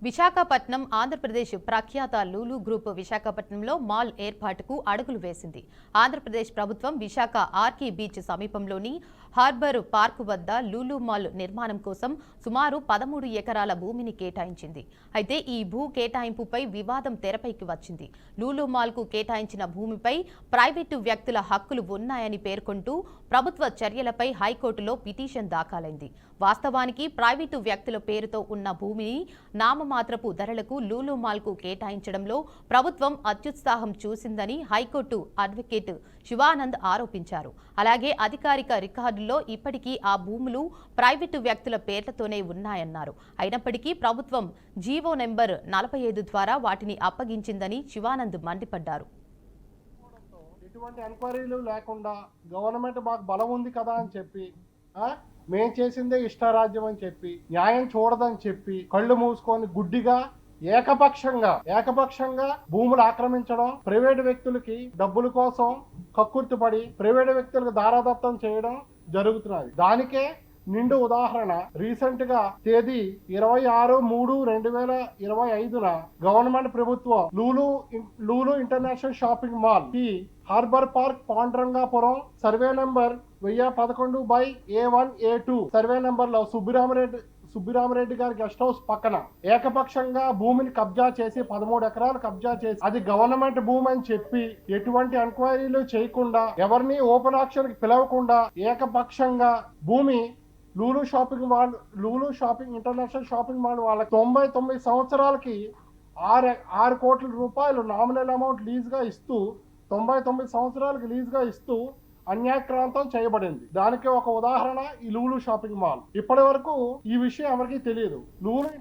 విశాఖపట్నం ఆంధ్రప్రదేశ్ ప్రఖ్యాత లూలు గ్రూప్ విశాఖపట్నంలో మాల్ ఏర్పాటుకు అడుగులు వేసింది. ఆంధ్రప్రదేశ్ ప్రభుత్వం విశాఖ ఆర్కీ బీచ్ సమీపంలోని హార్బర్ పార్క్ వద్ద లూలు మాల్ నిర్మాణం కోసం సుమారు 13 ఎకరాల భూమిని కేటాయించింది. అయితే ఈ భూ కేటాయింపుపై వివాదం తెరపైకి వచ్చింది. లూలు మాల్కు కేటాయించిన భూమిపై ప్రైవేటు వ్యక్తుల హక్కులు ఉన్నాయని పేర్కొంటూ ప్రభుత్వ చర్యలపై హైకోర్టులో పిటిషన్ దాఖలైంది. వాస్తవానికి ప్రైవేటు వ్యక్తుల పేరుతో ఉన్న భూమిని నామమాత్రపు ధరలకు లూలు మాల్కు కేటాయించడంలో ప్రభుత్వం అత్యుత్సాహం చూసిందని హైకోర్టు అడ్వకేట్ శివానంద్ ఆరోపించారు. అలాగే అధికారిక రికార్డుల్లో ఇప్పటికీ ఆ భూములు ప్రైవేటు వ్యక్తుల పేర్లతోనే ఉన్నాయన్నారు. అయినప్పటికీ ప్రభుత్వం జీవో నెంబర్ 45 ద్వారా వాటిని అప్పగించిందని శివానంద్ మండిపడ్డారు. ఎటువంటి ఎంక్వైరీలు లేకుండా గవర్నమెంట్ మాకు బలం ఉంది కదా అని చెప్పి మేం చేసిందే ఇష్టారాజ్యం అని చెప్పి న్యాయం చూడదని చెప్పి కళ్ళు మూసుకొని గుడ్డిగా ఏకపక్షంగా భూములు ఆక్రమించడం, ప్రైవేటు వ్యక్తులకి డబ్బుల కోసం కక్కుర్తిపడి ప్రైవేటు వ్యక్తులకు దారాదత్తం చేయడం జరుగుతున్నది. దానికే నిండు ఉదాహరణ రీసెంట్ గా తేదీ 26/3/2025 గవర్నమెంట్ ప్రభుత్వం లూలు ఇంటర్నేషనల్ షాపింగ్ మాల్ కి harbour park Pandurangapuram survey number 1011/A1A2 survey number లో సుబ్బిరామరెడ్డి గారి గెస్ట్ హౌస్ పక్కన ఏకపక్షంగా భూమిని కబ్జా చేసి 13 ఎకరాలు కబ్జా చేసి అది గవర్నమెంట్ భూమి అని చెప్పి ఎటువంటి ఎంక్వైరీలు చేయకుండా ఎవరిని ఓపెన్ ఆక్షన్ కి పిలవకుండా ఏకపక్షంగా భూమి Lulu shopping international shopping mall వాళ్ళకి 99 సంవత్సరాలకి 6 కోట్ల రూపాయలు నామినల్ అమౌంట్ లీజ్ గా ఇస్తూ 99 సంవత్సరాలకి లీజ్ గా ఇస్తూ అన్యాక్రాంతం చేయబడింది. దానికి ఒక ఉదాహరణ ఈ లూలు షాపింగ్ మాల్. ఇప్పటి వరకు ఈ విషయం ఎవరికీ తెలియదు. లూలు